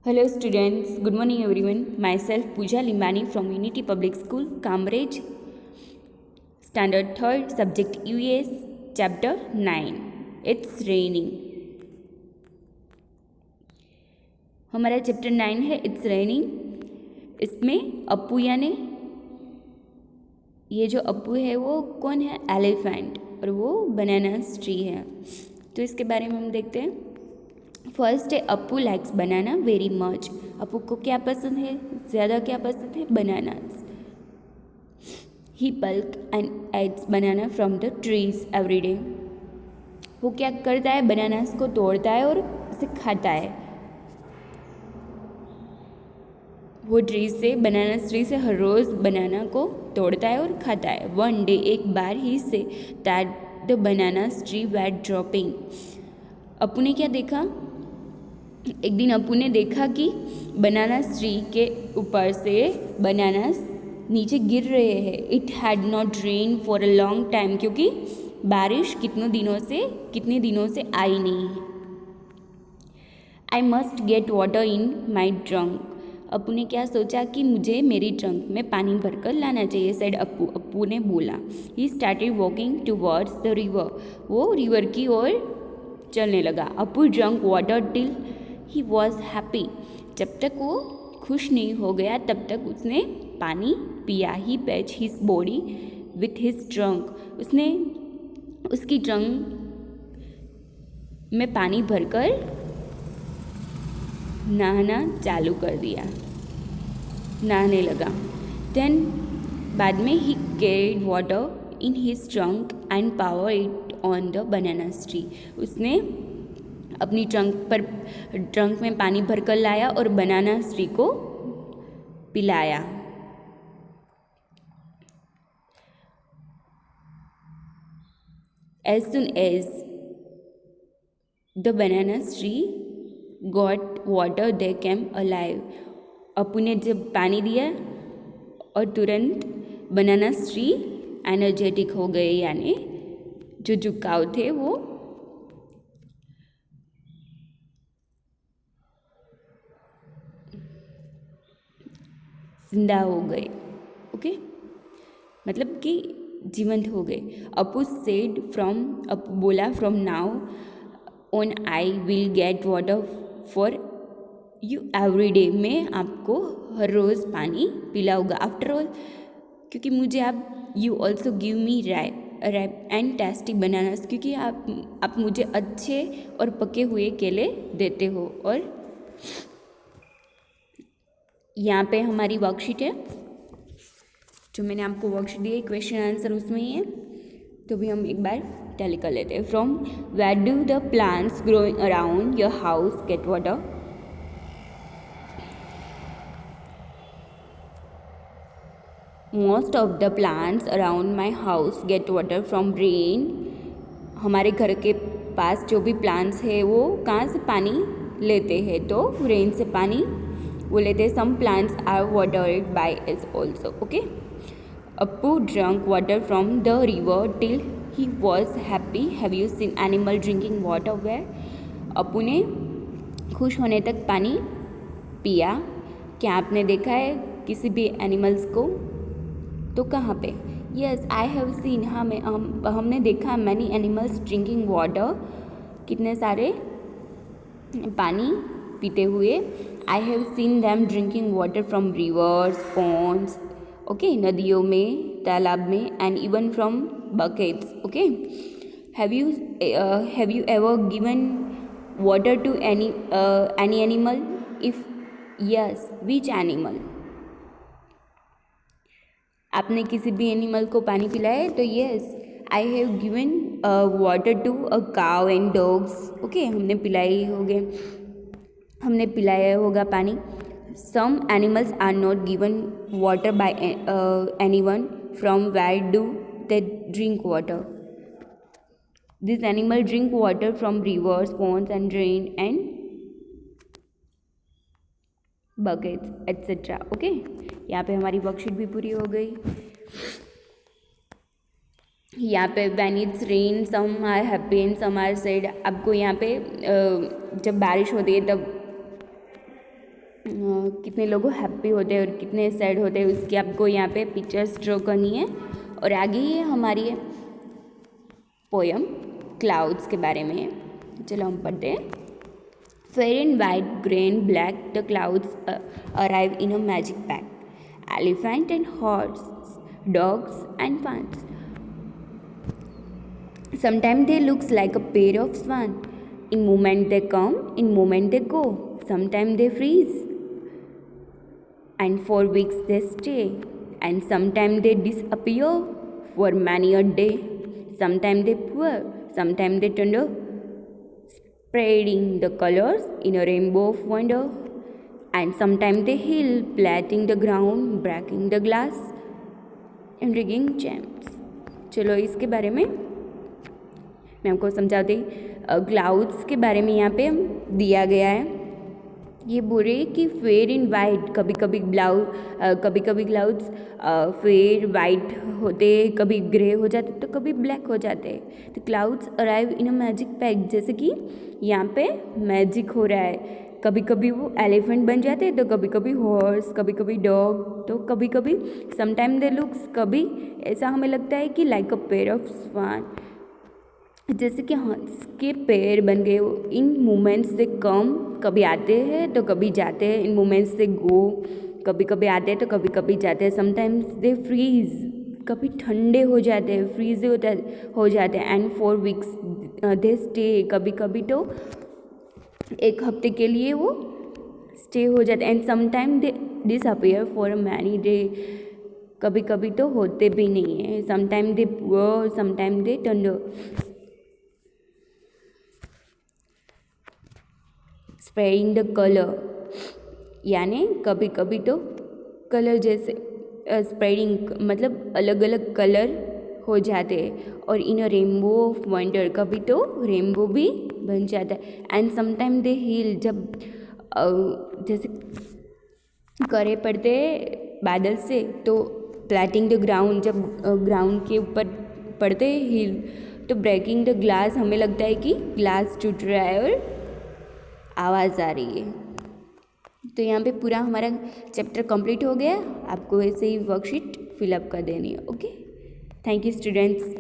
Hello students, good morning everyone. Myself Pooja Limbani from Unity Public School, Cambridge, Standard 3rd, Subject US, Chapter 9. It's raining. हमारा chapter 9 है it's raining. इसमें अप्पू यानी ये जो अप्पू है वो कौन है? एलिफेंट, और वो बनानास ट्री है। तो इसके बारे में हम देखते हैं। फर्स्ट है Appu likes banana very much. Appu को क्या पसंद है? ज़्यादा क्या पसंद है? Bananas. He pluck and eats banana from the trees every day. वो क्या करता है? बनानास को तोड़ता है और उसे खाता है। वो बनानास ट्री से हर रोज़ बनाना को तोड़ता है और खाता है। वन डे, एक बार he saw that the bananas tree were dropping. Appu ने क्या देखा? एक दिन अप्पू ने देखा कि बनानास ट्री के ऊपर से बनानास नीचे गिर रहे हैं। It had not rain for a long time, क्योंकि बारिश कितने दिनों से आई नहीं है। I must get water in my trunk. Appu ने क्या सोचा कि मुझे मेरी ट्रंक में पानी भरकर लाना चाहिए। सेड अप्पू ने बोला। He started walking towards the river. वो रिवर की ओर चलने लगा। Appu drunk water till he was happy. जब तक वो खुश नहीं हो गया तब तक उसने पानी पिया। He patch his body with his trunk. उसने उसकी ट्रंक में पानी भरकर नहाना चालू कर दिया, नहाने लगा। देन बाद में ही carried water in his trunk and power it on the banana tree. उसने अपनी ट्रंक में पानी भरकर लाया और बनाना ट्री को पिलाया। As soon as the banana tree got water, they came alive. Appu ने जब पानी दिया और तुरंत बनाना ट्री एनर्जेटिक हो गए, यानी जो झुकाव थे वो जिंदा हो गए। ओके, मतलब कि जीवंत हो गए। अप्पू बोला from now on I will get water for you every day. मैं आपको हर रोज़ पानी पिलाऊंगा। आफ्टर ऑल, क्योंकि मुझे आप you also give me ripe and tasty bananas, क्योंकि आप मुझे अच्छे और पके हुए केले देते हो। और यहाँ पे हमारी वर्कशीट है, जो मैंने आपको वर्कशीट दी है, क्वेश्चन आंसर उसमें ही है। तो भी हम एक बार टैली कर लेते हैं। From where do the plants growing around your house get water? Most of the plants around my house get water from rain. हमारे घर के पास जो भी प्लांट्स है वो कहाँ से पानी लेते हैं? तो रेन से पानी वो लेते हैं। Some plants are watered by us also. Okay. Appu drunk water from the river till he was happy. Have you seen animal drinking water where? Appu ने खुश होने तक पानी पिया। क्या आपने देखा है किसी भी एनिमल्स को? तो कहाँ पे? Yes, I have scene. हमने देखा मैनी एनिमल्स ड्रिंकिंग वाटर, कितने सारे पानी पीते हुए। I have seen them drinking water from rivers, ponds, okay, नदियों में, तालाब में, and even from buckets. Okay. Have you ever given water to any animal? If yes, which animal? आपने किसी भी एनिमल को पानी पिलाया है? तो yes, I have given water to a cow and dogs. Okay, हमने पिलाया होगा पानी। Some animals are not given water by anyone. From where do they drink water? This animal drink water from rivers, Pond's and drain and buckets etcetera. Okay, यहाँ पे हमारी worksheet भी पूरी हो गई। यहाँ पे when it's rain some are happy and some are sad. आपको यहाँ पे जब बारिश होती है तब कितने लोग हैप्पी होते हैं और कितने सैड होते हैं उसकी आपको यहाँ पे पिक्चर्स ड्रॉ करनी है। और आगे ये हमारी पोयम क्लाउड्स के बारे में है। चलो हम पढ़ते हैं। Fair and white, grey and black, the clouds arrive in a magic pack. Elephant and horse, dogs and fans. Sometimes they look like a pair of swans. In moment they come, in moment they go. Sometimes they freeze, and for weeks they stay. And sometimes they disappear for many a day. Sometimes they pour, sometimes they thunder, spreading the colors in a rainbow of wonder. And sometimes they heal, plating the ground, breaking the glass, and ringing chimes. चलो इसके बारे में मैं आपको समझाती। Clouds के बारे में यहाँ पे दिया गया है। ये बुरे कि फेयर इन वाइट, कभी कभी क्लाउड्स फेयर वाइट होते, कभी ग्रे हो जाते तो कभी ब्लैक हो जाते। तो clouds arrive in a magic pack, जैसे कि यहाँ पे मैजिक हो रहा है। कभी कभी वो एलिफेंट बन जाते हैं तो कभी कभी हॉर्स, कभी कभी डॉग, तो कभी कभी समटाइम दे लुक्स, कभी ऐसा हमें लगता है कि लाइक अ पेयर ऑफ स्वान, जैसे कि हंस के पैर बन गए। इन मोमेंट्स से कम, कभी आते हैं तो कभी जाते हैं। इन मोमेंट्स से गो, कभी कभी आते हैं तो कभी कभी जाते हैं। समटाइम्स दे फ्रीज, कभी ठंडे हो जाते हैं, फ्रीज हो जाते हैं। And for weeks they stay, कभी कभी तो एक हफ्ते के लिए वो स्टे हो जाते हैं। And sometime they disappear for many day, कभी कभी तो होते भी नहीं है। Sometime they poor, sometime they Thunder, spreading the colour, यानी कभी कभी तो कलर जैसे स्प्रेडिंग मतलब अलग अलग कलर हो जाते हैं। और इन अ रेनबो ऑफ वंडर, कभी तो रेनबो भी बन जाता है। एंड समटाइम दे हील, जब जैसे करे पड़ते बादल से तो प्लैटिंग द ग्राउंड, जब ग्राउंड के ऊपर पड़ते हील तो ब्रेकिंग द ग्लास, हमें लगता है कि ग्लास टूट रहा है और आवाज़ आ रही है। तो यहाँ पे पूरा हमारा चैप्टर कंप्लीट हो गया। आपको ऐसे ही वर्कशीट फिलअप कर देनी है। Okay, thank you students.